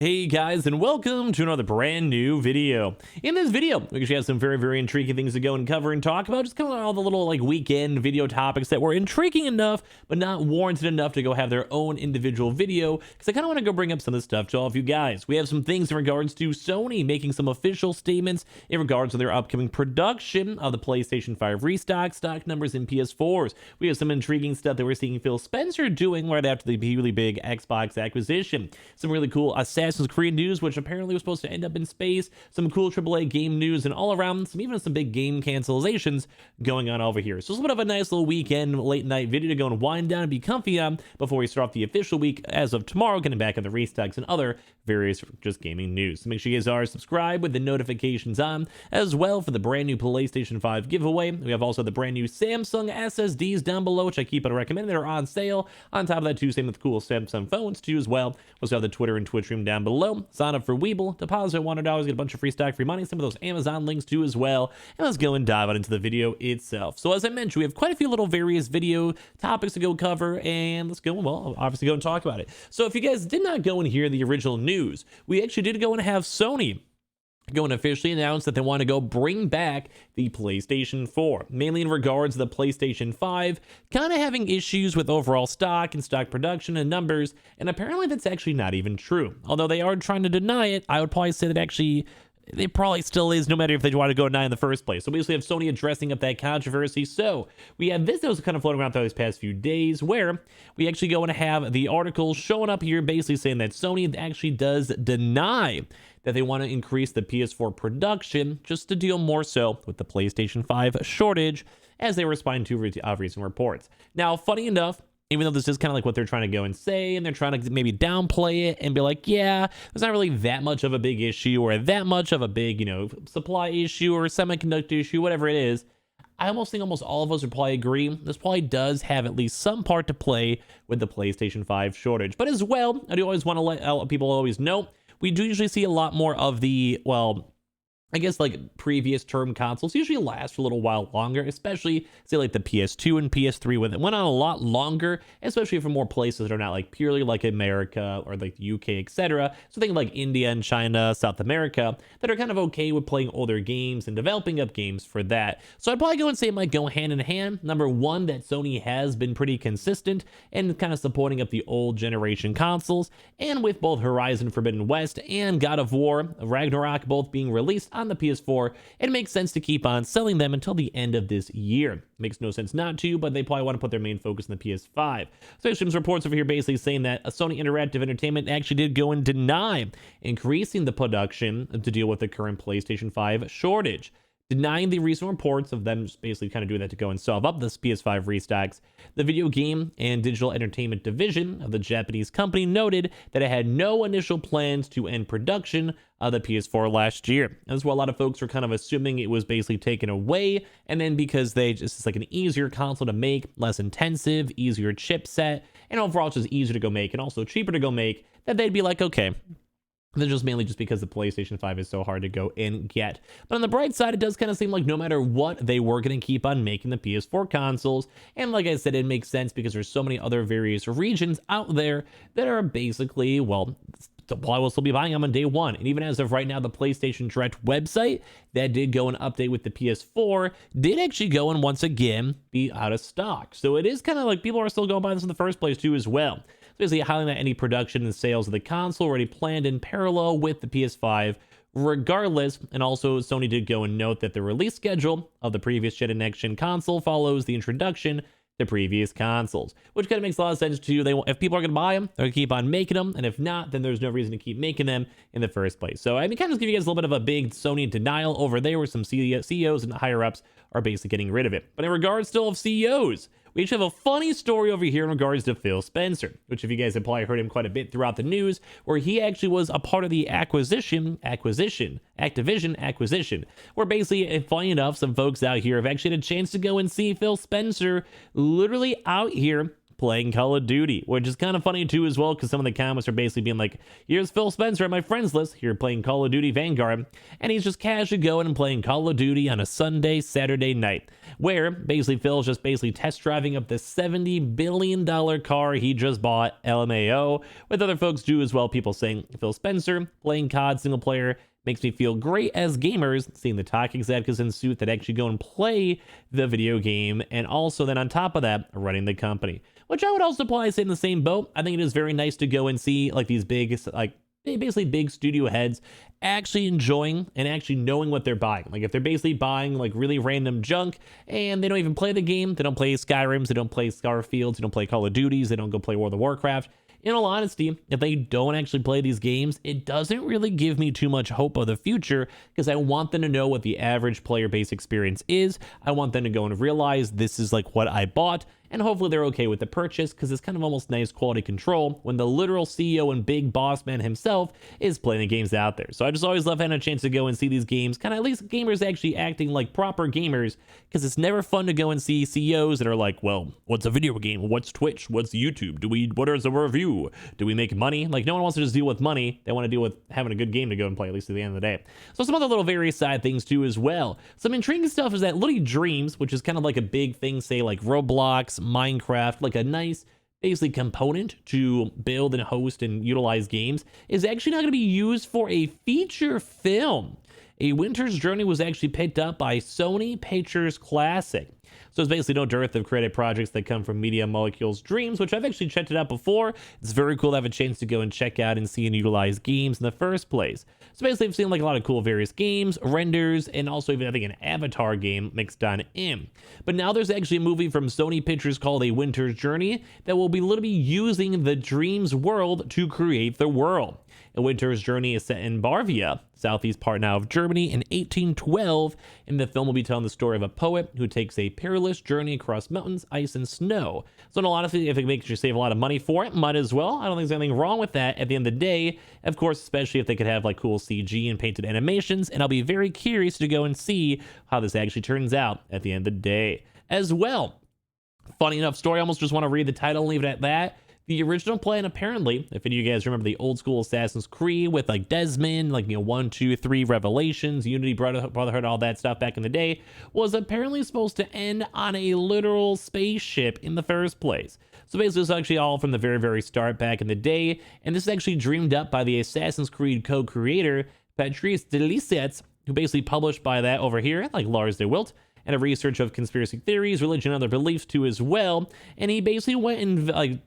Hey guys, and welcome to another brand new video. In this video, we actually have some very intriguing things to go and cover and talk about. Just kind of all the little weekend video topics that were intriguing enough, but not warranted enough to go have their own individual video. Because I kind of want to go bring up some of this stuff to all of you guys. We have some things in regards to Sony making some official statements in regards to their upcoming production of the PlayStation 5 restock, stock numbers in PS4s. We have some intriguing stuff that we're seeing Phil Spencer doing right after the really big Xbox acquisition. Some really cool Assassin's Creed news, which apparently was supposed to end up in space, some cool AAA game news, and all around even some big game cancellations going on over here. So it's a bit of a nice little weekend late night video to go and wind down and be comfy on before we start off the official week as of tomorrow, getting back on the restocks and other various just gaming news. So make sure you guys are subscribed with the notifications on as well for the brand new PlayStation 5 giveaway. We have also the brand new Samsung SSDs down below, which I keep on recommending. They're on sale. On top of that, too, same with cool Samsung phones too as well. We also have the Twitter and Twitch room down below. Sign up for Weeble, deposit $100, get a bunch of free stock, free money, some of those Amazon links too as well. And let's go and dive on into the video itself. So as I mentioned, we have quite a few little various video topics to go cover, and let's go, well, obviously go and talk about it. So if you guys did not go and hear the original news, we actually did go and have Sony go and officially announce that they want to go bring back the PlayStation 4, mainly in regards to the PlayStation 5 kind of having issues with overall stock and stock production and numbers, and apparently that's actually not even true. Although they are trying to deny it, I would probably say that actually it probably still is, no matter if they want to go deny in the first place. So we basically have Sony addressing up that controversy. So we have this that was kind of floating around throughout these past few days, where we actually go and have the article showing up here basically saying that Sony actually does deny that they want to increase the PS4 production just to deal more so with the PlayStation 5 shortage, as they respond to recent reports. Now, funny enough, even though this is kind of like what they're trying to go and say, and they're trying to maybe downplay it and be like, yeah, there's not really that much of a big issue or that much of a big, supply issue or semiconductor issue, whatever it is, I almost think almost all of us would probably agree this probably does have at least some part to play with the PlayStation 5 shortage. But as well, I do always want to let people always know, we do usually see a lot more of the, well, I guess like previous term consoles usually last for a little while longer, especially say like the PS2 and PS3 when it went on a lot longer, especially for more places that are not like purely like America or like the UK, etc. So think like India and China, South America, that are kind of okay with playing older games and developing up games for that. So I'd probably go and say it might go hand in hand. Number one, that Sony has been pretty consistent and kind of supporting up the old generation consoles, and with both Horizon Forbidden West and God of War Ragnarok both being released on the PS4, it makes sense to keep on selling them until the end of this year. Makes no sense not to, but they probably want to put their main focus on the PS5. So there's some reports over here basically saying that Sony Interactive Entertainment actually did go and deny increasing the production to deal with the current PlayStation 5 shortage, denying the recent reports of them just basically kind of doing that to go and solve up this PS5 restocks. The video game and digital entertainment division of the Japanese company noted that it had no initial plans to end production of the PS4 last year. That's why a lot of folks were kind of assuming it was basically taken away, and then because it's like an easier console to make, less intensive, easier chipset, and overall it's just easier to go make and also cheaper to go make, that they'd be like, okay, that's just mainly just because the PlayStation 5 is so hard to go and get. But on the bright side, it does kind of seem like no matter what, they were going to keep on making the PS4 consoles. And like I said, it makes sense because there's so many other various regions out there that are basically, well, supply will still be buying them on day one. And even as of right now, the PlayStation Direct website that did go and update with the PS4 did actually go and once again be out of stock. So it is kind of like people are still going to buy this in the first place too as well. So basically highlighting that any production and sales of the console already planned in parallel with the PS5 regardless. And also Sony did go and note that the release schedule of the previous gen and next gen console follows the introduction to previous consoles, which kind of makes a lot of sense too. If people are going to buy them, they're going to keep on making them, and if not, then there's no reason to keep making them in the first place. So I mean, kind of give you guys a little bit of a big Sony denial over there, where some CEOs and higher ups are basically getting rid of it. But in regards still of CEOs, we actually have a funny story over here in regards to Phil Spencer, which if you guys have probably heard him quite a bit throughout the news, where he actually was a part of the Activision acquisition, where basically, funny enough, some folks out here have actually had a chance to go and see Phil Spencer literally out here playing Call of Duty, which is kind of funny too as well, because some of the comments are basically being like, here's Phil Spencer at my friends list here playing Call of Duty Vanguard, and he's just casually going and playing Call of Duty on a Sunday, Saturday night, where basically Phil's just basically test driving up the $70 billion car he just bought, LMAO, with other folks do as well, people saying Phil Spencer playing COD single player makes me feel great as gamers, seeing the tack executives in suit that actually go and play the video game, and also then on top of that, running the company. Which I would also probably say in the same boat. I think it is very nice to go and see like these big, like basically big studio heads actually enjoying and actually knowing what they're buying. Like if they're basically buying like really random junk and they don't even play the game, they don't play Skyrims, they don't play Starfields, they don't play Call of Duties, they don't go play World of Warcraft. In all honesty, if they don't actually play these games, it doesn't really give me too much hope of the future, because I want them to know what the average player base experience is. I want them to go and realize this is like what I bought, and hopefully they're okay with the purchase, because it's kind of almost nice quality control when the literal CEO and big boss man himself is playing the games out there. So I just always love having a chance to go and see these games, kind of at least gamers actually acting like proper gamers, because it's never fun to go and see CEOs that are like, well, what's a video game? What's Twitch? What's YouTube? What is a review? Do we make money? Like, no one wants to just deal with money. They want to deal with having a good game to go and play, at least at the end of the day. So some other little various side things too as well. Some intriguing stuff is that Little Dreams, which is kind of like a big thing, say like Roblox, Minecraft, like a nice basically component to build and host and utilize games, is actually not going to be used for a feature film. A Winter's Journey was actually picked up by Sony Pictures Classic. So it's basically no dearth of creative projects that come from Media Molecules Dreams, which I've actually checked it out before. It's very cool to have a chance to go and check out and see and utilize games in the first place. So basically I've seen like a lot of cool various games, renders, and also even I think an Avatar game mixed on in. But now there's actually a movie from Sony Pictures called A Winter's Journey that will be literally using the Dreams world to create the world. A Winter's Journey is set in Bavaria, southeast part now of Germany, in 1812, and the film will be telling the story of a poet who takes a perilous journey across mountains, ice, and snow. So in a lot of things, if it makes you save a lot of money for it, might as well. I don't think there's anything wrong with that at the end of the day. Of course, especially if they could have like cool CG and painted animations, and I'll be very curious to go and see how this actually turns out at the end of the day. As well, funny enough story, I almost just want to read the title and leave it at that. The original plan, apparently, if any of you guys remember the old school Assassin's Creed with like Desmond, like, 1, 2, 3 Revelations, Unity, Brotherhood, all that stuff back in the day, was apparently supposed to end on a literal spaceship in the first place. So basically, it's actually all from the very, very start back in the day, and this is actually dreamed up by the Assassin's Creed co-creator, Patrice Delisette, who basically published by that over here, like Lars de Wilt, and a research of conspiracy theories, religion, and other beliefs too as well. And he basically went and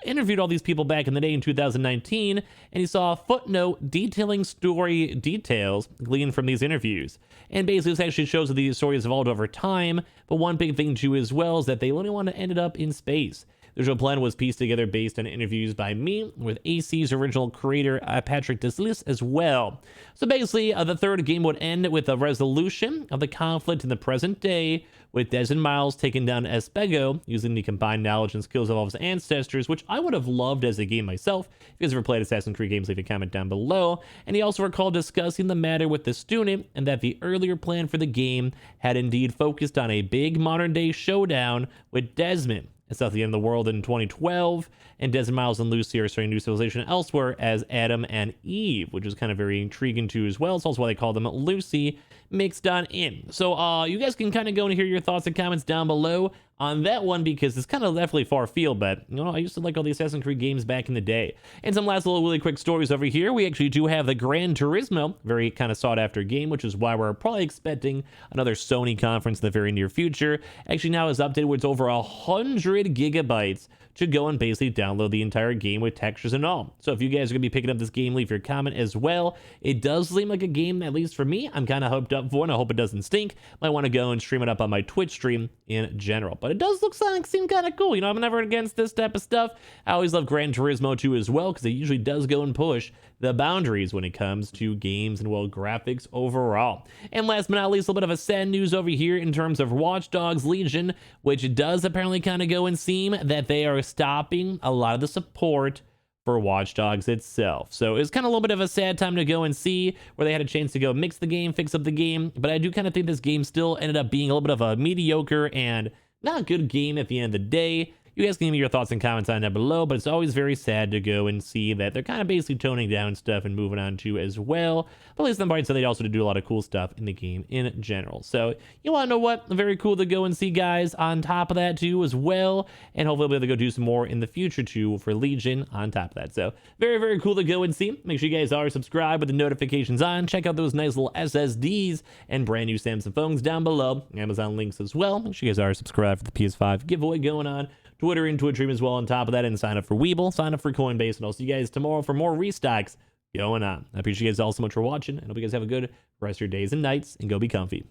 interviewed all these people back in the day in 2019, and he saw a footnote detailing story details gleaned from these interviews. And basically this actually shows that these stories evolved over time, but one big thing too as well is that they only want to end up in space. The original plan was pieced together based on interviews by me with AC's original creator, Patrick Delisette, as well. So basically, the third game would end with a resolution of the conflict in the present day, with Desmond Miles taking down Espego using the combined knowledge and skills of all of his ancestors, which I would have loved as a game myself. If you guys ever played Assassin's Creed games, leave a comment down below. And he also recalled discussing the matter with the student, and that the earlier plan for the game had indeed focused on a big modern day showdown with Desmond. It's at the end of the world in 2012, and Desmond Miles and Lucy are starting a new civilization elsewhere as Adam and Eve, which is kind of very intriguing too as well. It's also why they call them Lucy mixed on in. So you guys can kind of go and hear your thoughts and comments down below on that one, because it's kind of definitely far field, but I used to like all the Assassin's Creed games back in the day. And some last little really quick stories over here. We actually do have the Gran Turismo, very kind of sought after game, which is why we're probably expecting another Sony conference in the very near future. Actually now is updated where it's over 100 gigabytes to go and basically download the entire game with textures and all. So if you guys are going to be picking up this game, leave your comment as well. It does seem like a game, at least for me, I'm kind of hyped up for, and I hope it doesn't stink. Might want to go and stream it up on my Twitch stream in general. But it does seem kind of cool. I'm never against this type of stuff. I always love Gran Turismo too as well, because it usually does go and push the boundaries when it comes to games and, well, graphics overall. And last but not least, a little bit of a sad news over here in terms of Watch Dogs Legion, which does apparently kind of go and seem that they are stopping a lot of the support for Watch Dogs itself. So it's kind of a little bit of a sad time to go and see where they had a chance to go mix the game, fix up the game, but I do kind of think this game still ended up being a little bit of a mediocre and not good game at the end of the day. You guys can leave me your thoughts and comments on that below, but it's always very sad to go and see that they're kind of basically toning down stuff and moving on to as well. But at least on the bright side, they also do a lot of cool stuff in the game in general. So you want to know what? Very cool to go and see, guys, on top of that too as well. And hopefully we'll be able to go do some more in the future too for Legion on top of that. So very, very cool to go and see. Make sure you guys are subscribed with the notifications on. Check out those nice little SSDs and brand new Samsung phones down below. Amazon links as well. Make sure you guys are subscribed for the PS5 giveaway going on. Twitter and Twitch stream as well on top of that, and sign up for Weeble, sign up for Coinbase, and I'll see you guys tomorrow for more restocks going on. I appreciate you guys all so much for watching, and hope you guys have a good rest of your days and nights, and go be comfy.